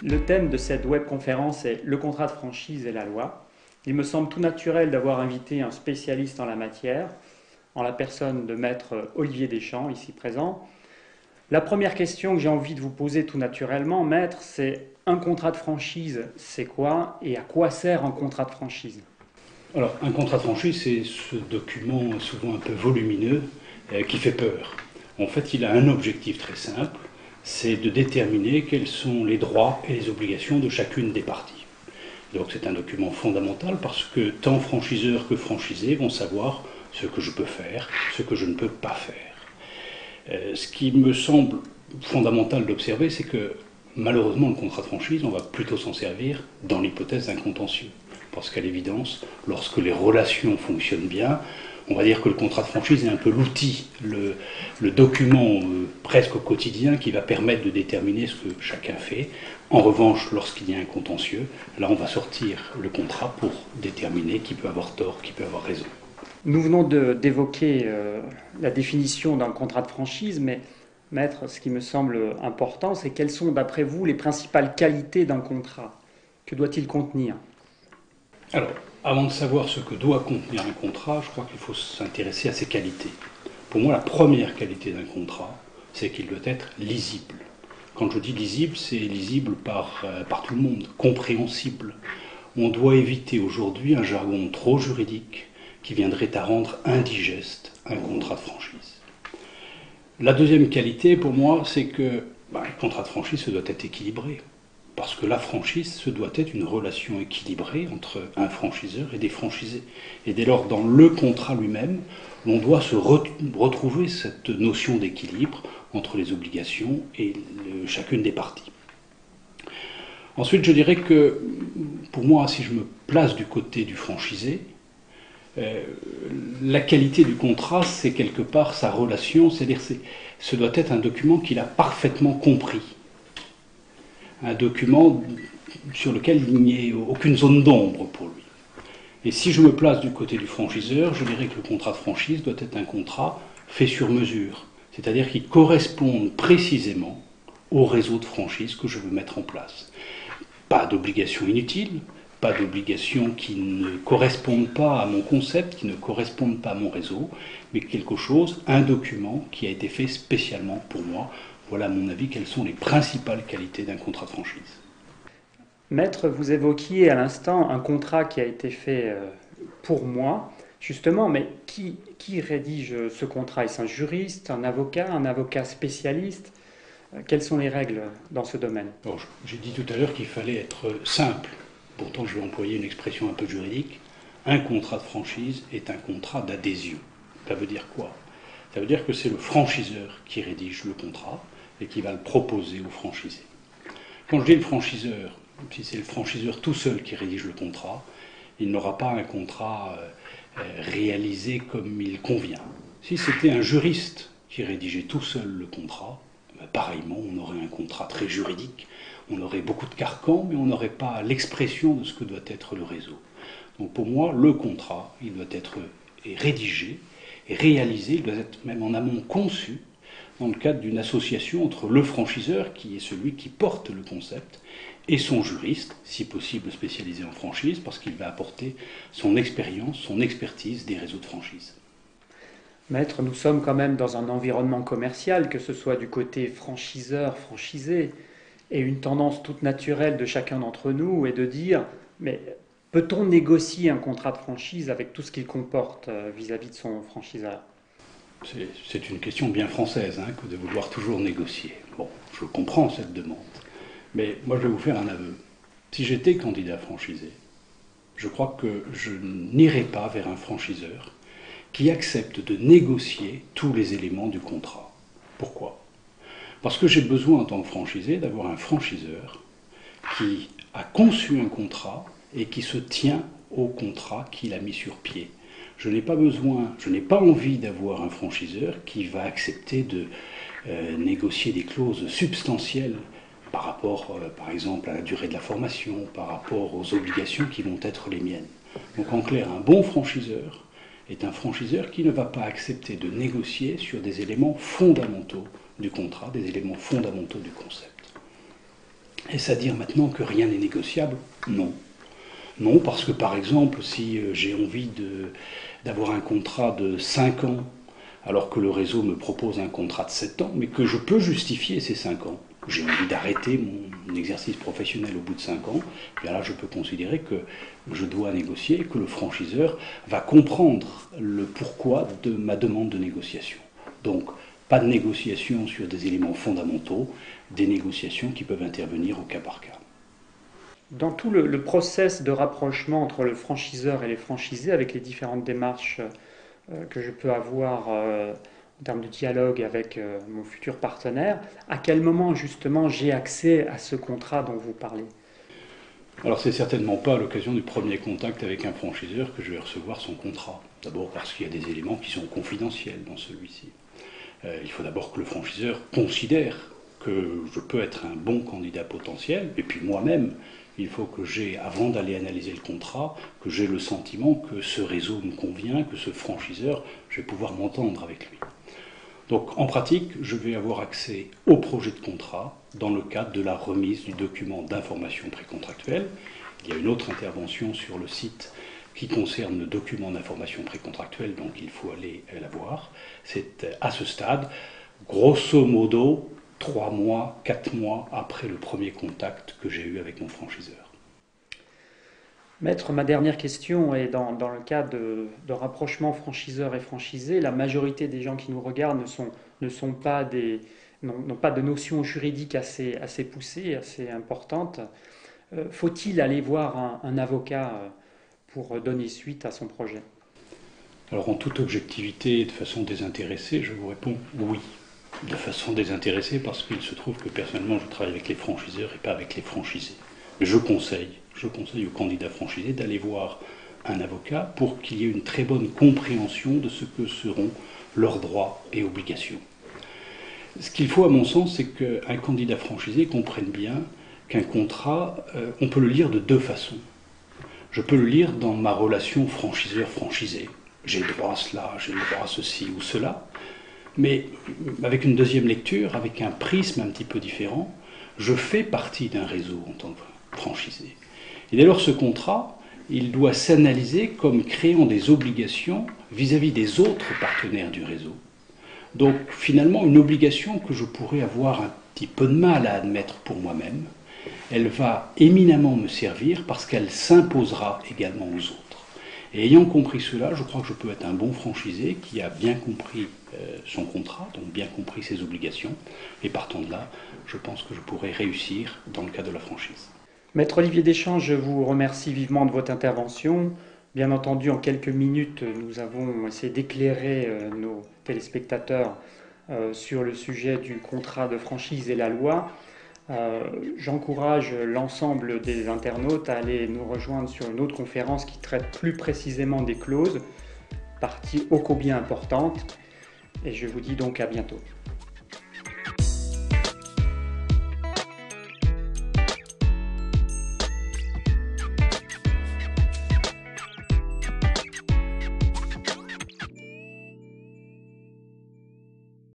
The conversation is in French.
Le thème de cette webconférence est le contrat de franchise et la loi. Il me semble tout naturel d'avoir invité un spécialiste en la matière, en la personne de maître Olivier Deschamps, ici présent. La première question que j'ai envie de vous poser tout naturellement, maître, c'est un contrat de franchise, c'est quoi et à quoi sert un contrat de franchise? Alors, un contrat de franchise, c'est ce document souvent un peu volumineux qui fait peur. En fait, il a un objectif très simple, c'est de déterminer quels sont les droits et les obligations de chacune des parties. Donc c'est un document fondamental parce que tant franchiseurs que franchisés vont savoir ce que je peux faire, ce que je ne peux pas faire. Ce qui me semble fondamental d'observer, c'est que malheureusement, le contrat de franchise, on va plutôt s'en servir dans l'hypothèse d'un contentieux. Parce qu'à l'évidence, lorsque les relations fonctionnent bien, on va dire que le contrat de franchise est un peu l'outil, le document presque au quotidien qui va permettre de déterminer ce que chacun fait. En revanche, lorsqu'il y a un contentieux, là on va sortir le contrat pour déterminer qui peut avoir tort, qui peut avoir raison. Nous venons d'évoquer la définition d'un contrat de franchise, mais maître, ce qui me semble important, c'est quelles sont d'après vous les principales qualités d'un contrat? Que doit-il contenir? Alors, avant de savoir ce que doit contenir un contrat, je crois qu'il faut s'intéresser à ses qualités. Pour moi, la première qualité d'un contrat, c'est qu'il doit être lisible. Quand je dis lisible, c'est lisible par tout le monde, compréhensible. On doit éviter aujourd'hui un jargon trop juridique qui viendrait à rendre indigeste un contrat de franchise. La deuxième qualité, pour moi, c'est que un contrat de franchise, se doit être équilibré. Parce que la franchise, ce doit être une relation équilibrée entre un franchiseur et des franchisés. Et dès lors, dans le contrat lui-même, on doit se retrouver cette notion d'équilibre entre les obligations et chacune des parties. Ensuite, je dirais que, pour moi, si je me place du côté du franchisé, la qualité du contrat, c'est quelque part sa relation, c'est-à-dire ce doit être un document qu'il a parfaitement compris. Un document sur lequel il n'y ait aucune zone d'ombre pour lui. Et si je me place du côté du franchiseur, je dirais que le contrat de franchise doit être un contrat fait sur mesure, c'est-à-dire qu'il corresponde précisément au réseau de franchise que je veux mettre en place. Pas d'obligation inutile, pas d'obligation qui ne correspondent pas à mon concept, qui ne correspondent pas à mon réseau, mais quelque chose, un document qui a été fait spécialement pour moi. Voilà à mon avis quelles sont les principales qualités d'un contrat de franchise. Maître, vous évoquiez à l'instant un contrat qui a été fait pour moi, justement, mais qui rédige ce contrat? Est-ce un juriste, un avocat spécialiste? Quelles sont les règles dans ce domaine? Alors, j'ai dit tout à l'heure qu'il fallait être simple. Pourtant, je vais employer une expression un peu juridique. Un contrat de franchise est un contrat d'adhésion. Ça veut dire quoi? Ça veut dire que c'est le franchiseur qui rédige le contrat et qui va le proposer au franchisé. Quand je dis le franchiseur, si c'est le franchiseur tout seul qui rédige le contrat, il n'aura pas un contrat réalisé comme il convient. Si c'était un juriste qui rédigeait tout seul le contrat, pareillement, on aurait un contrat très juridique, on aurait beaucoup de carcans, mais on n'aurait pas l'expression de ce que doit être le réseau. Donc pour moi, le contrat, il doit être rédigé et réalisé, il doit être même en amont conçu dans le cadre d'une association entre le franchiseur, qui est celui qui porte le concept, et son juriste, si possible spécialisé en franchise, parce qu'il va apporter son expérience, son expertise des réseaux de franchise. Maître, nous sommes quand même dans un environnement commercial, que ce soit du côté franchiseur, franchisé, et une tendance toute naturelle de chacun d'entre nous est de dire, mais peut-on négocier un contrat de franchise avec tout ce qu'il comporte vis-à-vis de son franchiseur? C'est une question bien française, que de vouloir toujours négocier. Bon, je comprends cette demande. Mais moi, je vais vous faire un aveu. Si j'étais candidat franchisé, je crois que je n'irais pas vers un franchiseur qui accepte de négocier tous les éléments du contrat. Pourquoi? Parce que j'ai besoin, en tant que franchisé, d'avoir un franchiseur qui a conçu un contrat et qui se tient au contrat qu'il a mis sur pied. Je n'ai pas envie d'avoir un franchiseur qui va accepter de négocier des clauses substantielles par rapport, par exemple, à la durée de la formation, par rapport aux obligations qui vont être les miennes. Donc en clair, un bon franchiseur est un franchiseur qui ne va pas accepter de négocier sur des éléments fondamentaux du contrat, des éléments fondamentaux du concept. Est-ce à dire maintenant que rien n'est négociable? Non. Non, parce que par exemple, si j'ai envie d'avoir un contrat de 5 ans, alors que le réseau me propose un contrat de 7 ans, mais que je peux justifier ces 5 ans, j'ai envie d'arrêter mon exercice professionnel au bout de 5 ans, bien là je peux considérer que je dois négocier et que le franchiseur va comprendre le pourquoi de ma demande de négociation. Donc, pas de négociation sur des éléments fondamentaux, des négociations qui peuvent intervenir au cas par cas. Dans tout le process de rapprochement entre le franchiseur et les franchisés, avec les différentes démarches que je peux avoir en termes de dialogue avec mon futur partenaire, à quel moment justement j'ai accès à ce contrat dont vous parlez? Alors c'est certainement pas à l'occasion du premier contact avec un franchiseur que je vais recevoir son contrat. D'abord parce qu'il y a des éléments qui sont confidentiels dans celui-ci. Il faut d'abord que le franchiseur considère que je peux être un bon candidat potentiel, et puis moi-même, il faut que j'ai, avant d'aller analyser le contrat, que j'ai le sentiment que ce réseau me convient, que ce franchiseur, je vais pouvoir m'entendre avec lui. Donc en pratique, je vais avoir accès au projet de contrat dans le cadre de la remise du document d'information précontractuelle. Il y a une autre intervention sur le site qui concerne le document d'information précontractuelle, donc il faut aller la voir. C'est à ce stade, grosso modo, 3 mois, 4 mois après le premier contact que j'ai eu avec mon franchiseur. Maître, ma dernière question est dans le cas de rapprochement franchiseur et franchisé, la majorité des gens qui nous regardent n'ont pas de notions juridiques assez poussées, assez importantes. Faut-il aller voir un avocat pour donner suite à son projet? Alors en toute objectivité et de façon désintéressée, je vous réponds oui. De façon désintéressée parce qu'il se trouve que personnellement je travaille avec les franchiseurs et pas avec les franchisés. Mais je conseille aux candidats franchisés d'aller voir un avocat pour qu'il y ait une très bonne compréhension de ce que seront leurs droits et obligations. Ce qu'il faut à mon sens, c'est qu'un candidat franchisé comprenne bien qu'un contrat, on peut le lire de deux façons. Je peux le lire dans ma relation franchiseur-franchisé. J'ai le droit à cela, j'ai le droit à ceci ou cela. Mais avec une deuxième lecture, avec un prisme un petit peu différent, je fais partie d'un réseau en tant que franchisé. Et dès lors, ce contrat, il doit s'analyser comme créant des obligations vis-à-vis des autres partenaires du réseau. Donc finalement, une obligation que je pourrais avoir un petit peu de mal à admettre pour moi-même, elle va éminemment me servir parce qu'elle s'imposera également aux autres. Et ayant compris cela, je crois que je peux être un bon franchisé qui a bien compris son contrat, donc bien compris ses obligations. Et partant de là, je pense que je pourrais réussir dans le cas de la franchise. Maître Olivier Deschamps, je vous remercie vivement de votre intervention. Bien entendu, en quelques minutes, nous avons essayé d'éclairer nos téléspectateurs sur le sujet du contrat de franchise et la loi. J'encourage l'ensemble des internautes à aller nous rejoindre sur une autre conférence qui traite plus précisément des clauses, partie ô combien importante. Et je vous dis donc à bientôt.